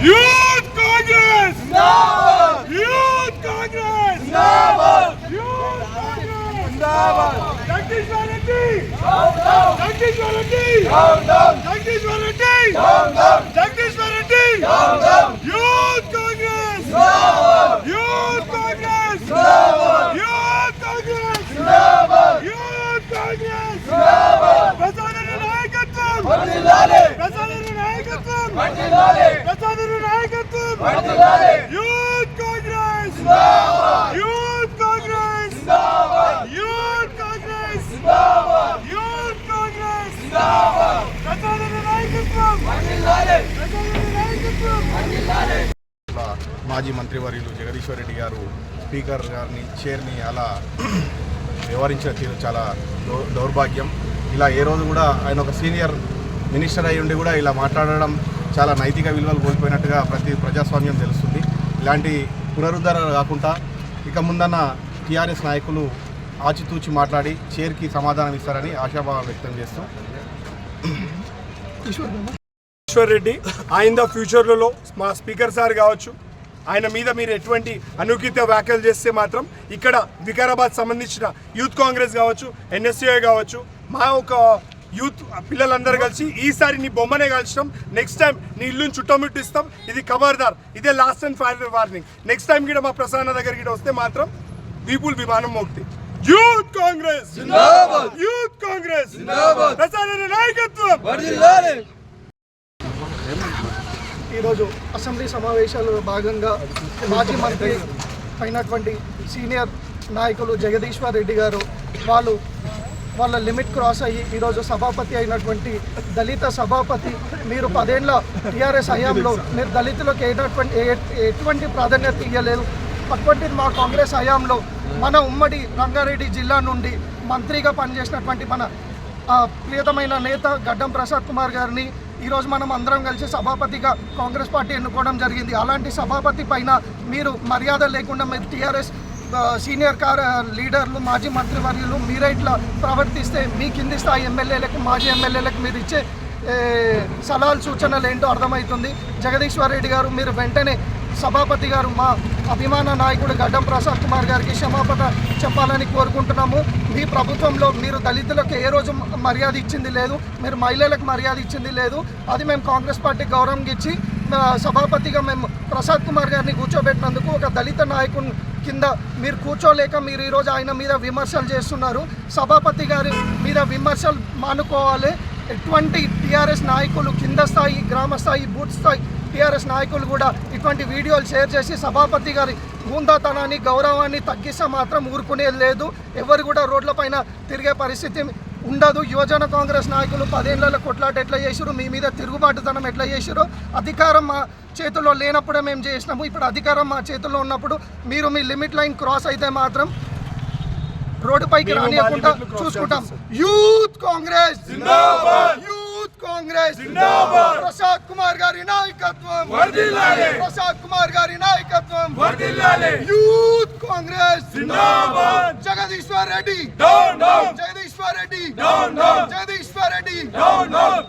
Youth Congress జిందాబాద్, youth Congress జిందాబాద్, youth Congress జిందాబాద్. Jagadishwar Reddy down down, Jagadishwar Reddy down down, Jagadishwar Reddy down down, Jagadishwar Reddy down down. Youth Congress జిందాబాద్, యూత్ కాంగ్రెస్ జిందాబాద్, యూత్ కాంగ్రెస్ జిందాబాద్, యూత్ కాంగ్రెస్ జిందాబాద్. ప్రజాదరణ నాయకత్వం వర్ధిల్లాలి, ప్రజాదరణ నాయకత్వం వర్ధిల్లాలి, ప్రజాదరణ నాయకత్వం వర్ధిల్లాలి. యూత్ కాంగ్రెస్ జిందాబాద్, యూత్ కాంగ్రెస్ జిందాబాద్, యూత్ కాంగ్రెస్ జిందాబాద్, యూత్ కాంగ్రెస్ జిందాబాద్. ప్రజాదరణ నాయకత్వం వర్ధిల్లాలి, ప్రజాదరణ నాయకత్వం వర్ధిల్లాలి. మాజీ మంత్రివర్యులు జగదీశ్వర్ రెడ్డి గారు స్పీకర్ గారిని చైర్ని అలా వ్యవహరించిన తీరు చాలా దౌర్భాగ్యం. ఇలా ఏ రోజు కూడా ఆయన ఒక సీనియర్ మినిస్టర్ అయి ఉండి కూడా ఇలా మాట్లాడడం చాలా నైతిక విలువలు కోల్పోయినట్టుగా ప్రతి ప్రజాస్వామ్యం తెలుస్తుంది. ఇలాంటి పునరుద్ధరణ కాకుండా ఇక ముందన్న టీఆర్ఎస్ నాయకులు ఆచితూచి మాట్లాడి చైర్కి సమాధానం ఇస్తారని ఆశాభావం వ్యక్తం చేస్తూ ఈశ్వర్ రెడ్డి ఆయన ఫ్యూచర్లలో మా స్పీకర్ సార్ కావచ్చు, ఆయన మీద మీరు ఎటువంటి అనుచిత వ్యాఖ్యలు చేస్తే మాత్రం ఇక్కడ వికారాబాద్ సంబంధించిన యూత్ కాంగ్రెస్ కావచ్చు, ఎన్ఎస్యూఐ కావచ్చు, మా ఒక యూత్ పిల్లలందరూ కలిసి ఈసారి నీ బొమ్మనే కలిసినాం, నెక్స్ట్ టైం నీ ఇల్లుని చుట్టముట్టిస్తాం, ఇది ఖబర్దార్, ఇదే last and final warning. Next time కూడా మా ప్రసాద్ దగ్గర గిట వస్తే మాత్రం వీపుల్ విమానం మోగుతాయి. యూత్ కాంగ్రెస్ జిందాబాద్, యూత్ కాంగ్రెస్ జిందాబాద్, ప్రసాద్ నాయకత్వం వర్ధిల్లాలి. ఈరోజు అసెంబ్లీ సమావేశాల్లో భాగంగా మాజీ మంత్రి అయినటువంటి సీనియర్ నాయకులు జగదీశ్వర్ రెడ్డి గారు వాళ్ళ లిమిట్ క్రాస్ అయ్యి ఈరోజు సభాపతి అయినటువంటి దళిత సభాపతి, మీరు 10 ఏళ్ల టీఆర్ఎస్ హయాంలో మీరు దళితులకు ఎటువంటి ప్రాధాన్యత ఇవ్వలేదు. అటువంటిది మా కాంగ్రెస్ హయాంలో మన ఉమ్మడి రంగారెడ్డి జిల్లా నుండి మంత్రిగా పనిచేసినటువంటి మన ప్రియతమైన నేత గడ్డం ప్రసాద్ కుమార్ గారిని ఈరోజు మనం అందరం కలిసి సభాపతిగా కాంగ్రెస్ పార్టీ ఎన్నుకోవడం జరిగింది. అలాంటి సభాపతి పైన మీరు మర్యాద లేకుండా మీరు టీఆర్ఎస్ సీనియర్ లీడర్లు మాజీ మంత్రివర్యులు మీరే ఇట్లా ప్రవర్తిస్తే మీ కింది స్థాయి ఎమ్మెల్యేలకు మాజీ ఎమ్మెల్యేలకు మీరు ఇచ్చే సలహాలు సూచనలు ఏంటో అర్థమవుతుంది. జగదీశ్వర్ రెడ్డి గారు మీరు వెంటనే సభాపతి గారు మా అభిమాన నాయకుడు గడ్డం ప్రసాద్ కుమార్ గారికి క్షమాపణ చెప్పాలని కోరుకుంటున్నాము. మీ ప్రభుత్వంలో మీరు దళితులకు ఏ రోజు మర్యాద ఇచ్చింది లేదు, మీరు మహిళలకు మర్యాద ఇచ్చింది లేదు. అది మేము కాంగ్రెస్ పార్టీకి గౌరవం ఇచ్చి సభాపతిగా మేము ప్రసాద్ కుమార్ గారిని కూర్చోబెట్టినందుకు ఒక దళిత నాయకుని కింద మీరు కూర్చోలేక మీరు ఈరోజు ఆయన మీద విమర్శలు చేస్తున్నారు. సభాపతి గారి మీద విమర్శలు మానుకోవాలి. ఎటువంటి టీఆర్ఎస్ నాయకులు కింద స్థాయి, గ్రామ స్థాయి, బూత్ స్థాయి టీఆర్ఎస్ నాయకులు కూడా ఇటువంటి వీడియోలు షేర్ చేసి సభాపతి గారి హుందాతనాన్ని గౌరవాన్ని తగ్గిస్తే మాత్రం ఊరుకునేది లేదు. ఎవరు కూడా రోడ్లపైన తిరిగే పరిస్థితి ఉండదు. యువజన కాంగ్రెస్ నాయకులు 10 ఏళ్ల కొట్లాట ఎట్లా చేసిరు, మీ మీద తిరుగుబాటుతనం ఎట్లా చేసిరో, అధికారం మా చేతుల్లో లేనప్పుడే మేము చేసినాము. ఇప్పుడు అధికారం మా చేతుల్లో ఉన్నప్పుడు మీరు మీ లిమిట్ లైన్ క్రాస్ అయితే మాత్రం రోడ్డుపైకి రానియకుండా చూసుకుంటాం. యూత్ కాంగ్రెస్ జిందాబాద్, యూత్ కాంగ్రెస్ జిందాబాద్, ప్రసాద్ కుమార్ గారి నాయకత్వం వర్ధిల్లాలి, ప్రసాద్ కుమార్ గారి నాయకత్వం వర్ధిల్లాలి. యూత్ కాంగ్రెస్ జిందాబాద్, Jagadishwar Reddy down down, Jagadishwar Reddy down down, Jagadishwar Reddy down down.